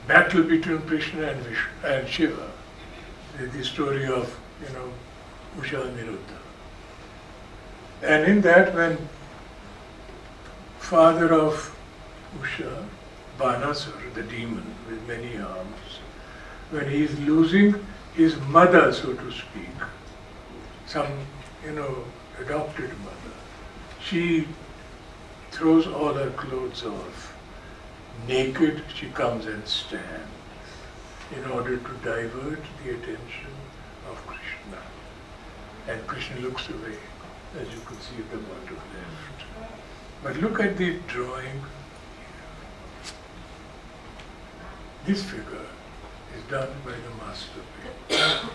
Battle between Krishna and Shiva. The story of, Usha Niruddha. And in that, when father of Usha, Banasur, the demon with many arms, when he is losing his mother, so to speak, some, adopted mother, she throws all her clothes off. Naked, she comes and stands in order to divert the attention of Krishna. And Krishna looks away, as you can see at the bottom left. But look at the drawing. This figure is done by the master painter.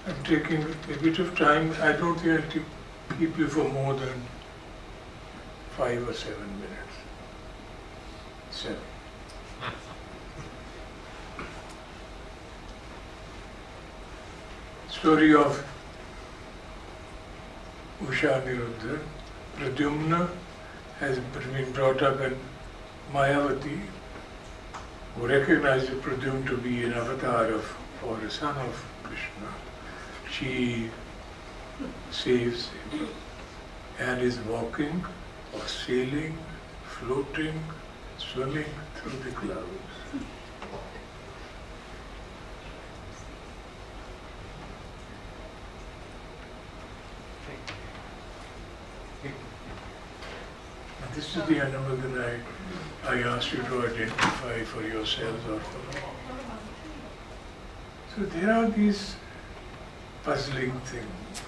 I'm taking a bit of time. I don't think I'll keep you for more than 5 or 7 minutes. 7. Story of Usha Niruddha. Pradyumna has been brought up in Mayavati, who recognizes Pradyumna to be an avatar of, or a son of Krishna. She saves him and is walking or sailing, floating, swimming through the clouds. And this is the animal that I asked you to identify for yourselves or for me. So there are these puzzling things.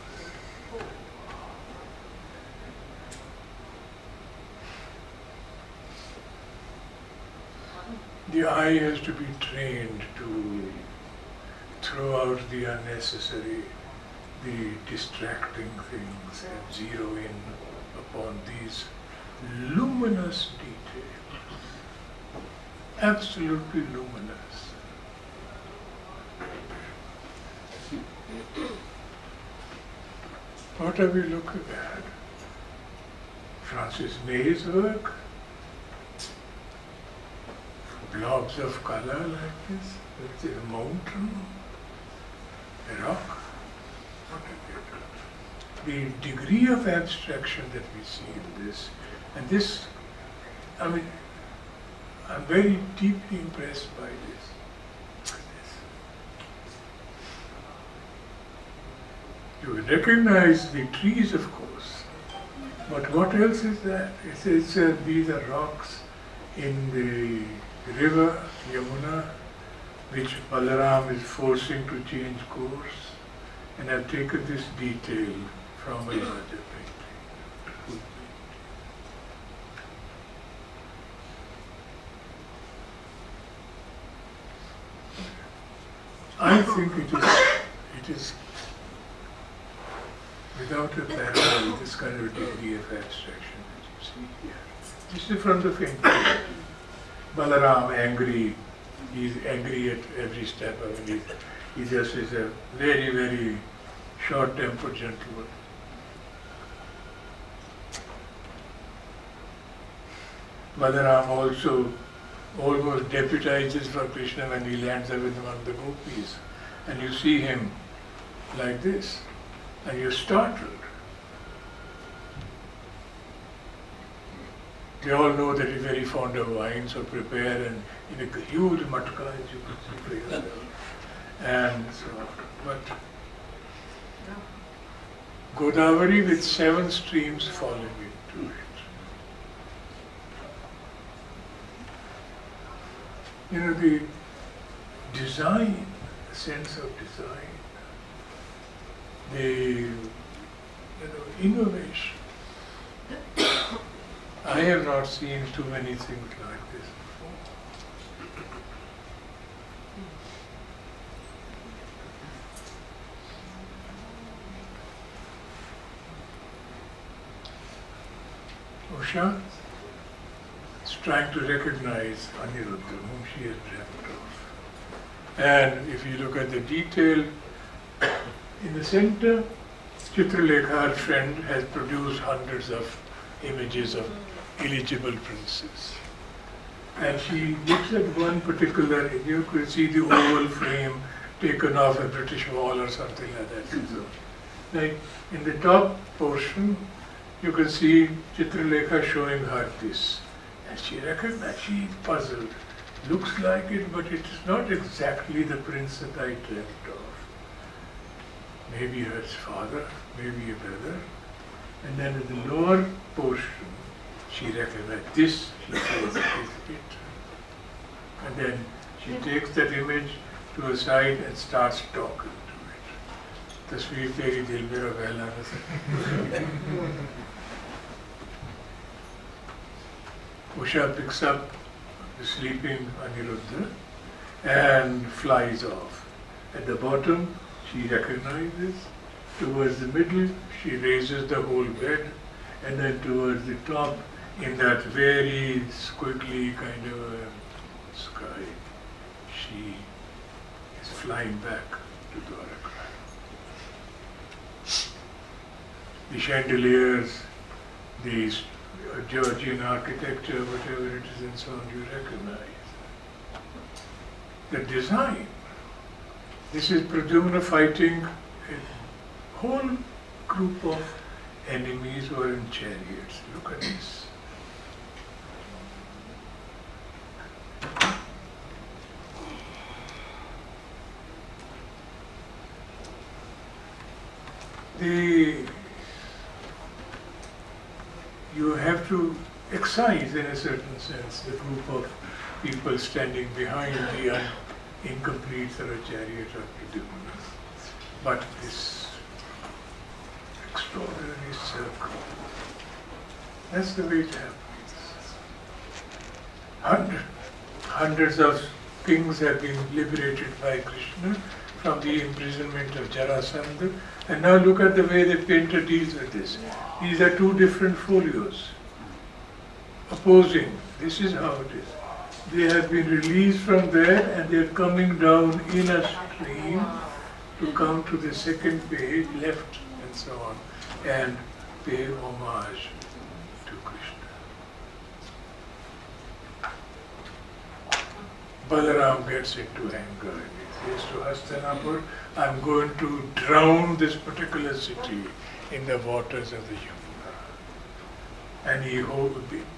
The eye has to be trained to throw out the unnecessary, the distracting things and zero in upon these luminous details. Absolutely luminous. What are we looking at? Francis May's work? Blobs of color like this? It's a mountain? A rock? What is it? The degree of abstraction that we see in this, and this, I'm very deeply impressed by this. You will recognize the trees, of course, but what else is that? These are rocks in the river Yamuna, which Balaram is forcing to change course, and I've taken this detail from a larger painting. I think it is without a parallel, this kind of degree of abstraction that you see here. This is from the painting. Balaram angry, he's angry at every step. He just is a very, very short-tempered gentleman. Balaram also almost deputizes for Krishna when he lands up with among the gopis. And you see him like this, and you're startled. They all know that he's very fond of wine, so prepare and in a huge matka, as you could see for yourself. And so, but Godavari with 7 streams falling into it. You know, the design, the sense of design, the innovation. I have not seen too many things like this before. Usha is trying to recognize Aniruddha, whom she has dreamt of. And if you look at the detail, in the center, Chitralekha, her friend, has produced hundreds of images of eligible princes. And she looks at one particular, you could see the oval frame taken off a British wall or something like that. So, like in the top portion, you can see Chitralekha showing her this. And she recognized, she is puzzled. Looks like it, but it is not exactly the prince that I dreamt of. Maybe her father, maybe a brother. And then in the lower portion, she recognized this, she says, is it. And then she takes that image to her side and starts talking to it. Tasveer teri dil mera pehla nazar. Usha picks up the sleeping Aniruddha and flies off. At the bottom, she recognizes. Towards the middle, she raises the whole bed, and then towards the top, in that very squiggly kind of a sky, she is flying back to Dwaraka. The chandeliers, the Georgian architecture, whatever it is, and so on, you recognize. The design. This is Pradyumna fighting a whole group of enemies who are in chariots. Look at this. You have to excise, in a certain sense, the group of people standing behind the incomplete sort of chariot of Pradyumna. But this extraordinary circle, that's the way it happens. Hundreds of kings have been liberated by Krishna from the imprisonment of Jarasandha. And now look at the way the painter deals with this. These are two different folios, opposing. This is how it is. They have been released from there and they are coming down in a stream to come to the second page, left and so on, and pay homage to Krishna. Balaram gets into anger and he says to Hastinapur, I'm going to drown this particular city in the waters of the Yamuna. And he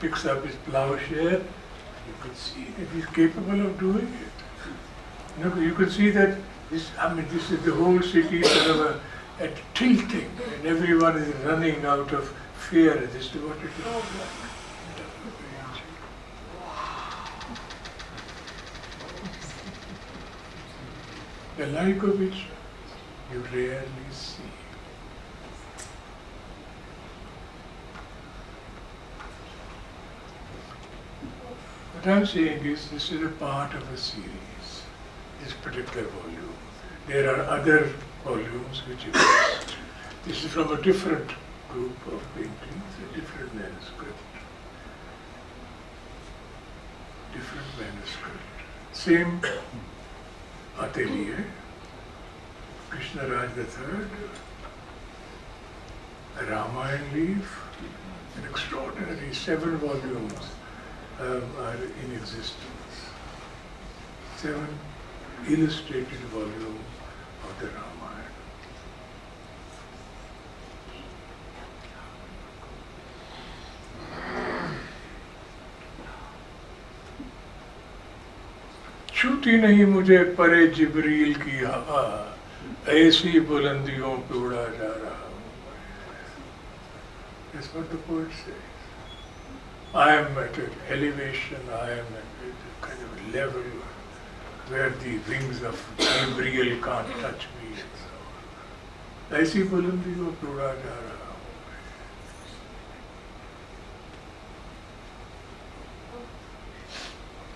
picks up his plowshare. You could see that he's capable of doing it. You could see that this is the whole city sort of at tilting, and everyone is running out of fear as to what it looks like. The like of which you rarely see. What I'm saying is, this is a part of a series, this particular volume. There are other volumes which exist. This is from a different group of paintings, a different manuscript. Different manuscript. Same atelier, Krishna Raj III, a Ramayana leaf, an extraordinary 7 volumes are in existence. 7 illustrated volumes of the Ramayana. छूती नहीं मुझे परे जिब्रील की हवा, ऐसी बुलंदियों पे उड़ा जा रहा हूँ. That's what the poet says. I am at an elevation, I am at a kind of a level where the wings of Gabriel can't touch me. ऐसी बुलंदियों पे उड़ा जा रहा हूँ.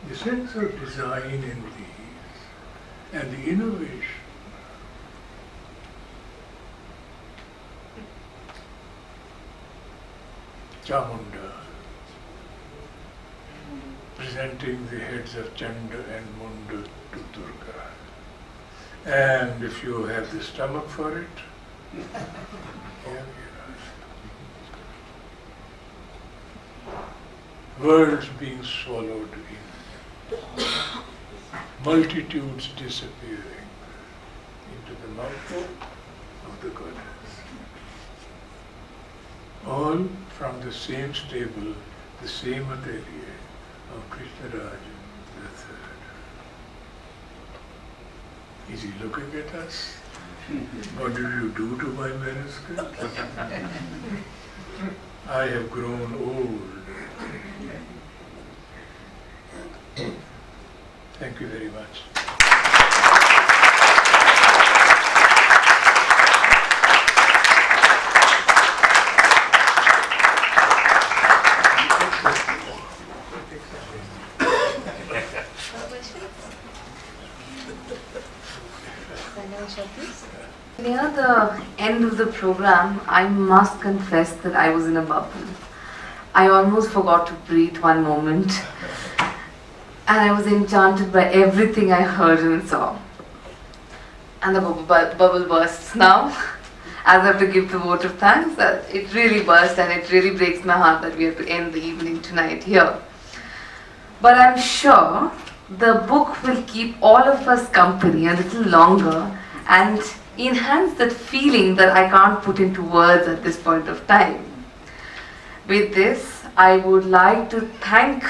The sense of design in these and the innovation. Chamunda, presenting the heads of Chanda and Munda to Durga. And if you have the stomach for it, here we are. Worlds being swallowed in, multitudes disappearing into the mouth of the goddess. All from the same stable, the same atelier of Krishnarajan III. Is he looking at us? What did you do to my manuscript? I have grown old. Thank you very much. Near the end of the program, I must confess that I was in a bubble. I almost forgot to breathe one moment, and I was enchanted by everything I heard and saw. And the bubble bursts now, as I have to give the vote of thanks. It really burst, and it really breaks my heart that we have to end the evening tonight here. But I'm sure the book will keep all of us company a little longer and enhance that feeling that I can't put into words at this point of time. With this, I would like to thank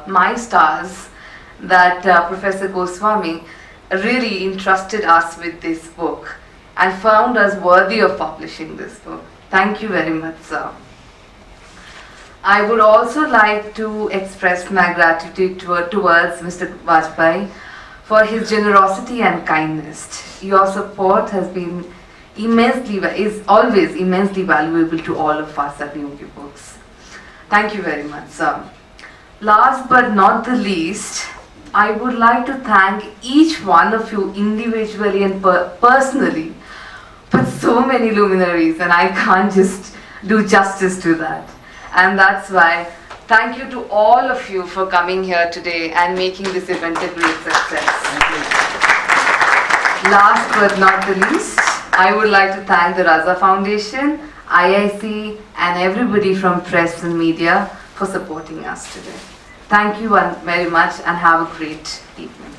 my stars that Professor Goswami really entrusted us with this book and found us worthy of publishing this book. Thank you very much, sir. I would also like to express my gratitude towards Mr. Vajpayee for his generosity and kindness. Your support has been is always immensely valuable to all of us at Yogi Books. Thank you very much, sir. Last but not the least, I would like to thank each one of you individually and personally for so many luminaries, and I can't just do justice to that. And that's why, thank you to all of you for coming here today and making this event a great success. Last but not the least, I would like to thank the Raza Foundation, IIC, and everybody from press and media for supporting us today. Thank you very much and have a great evening.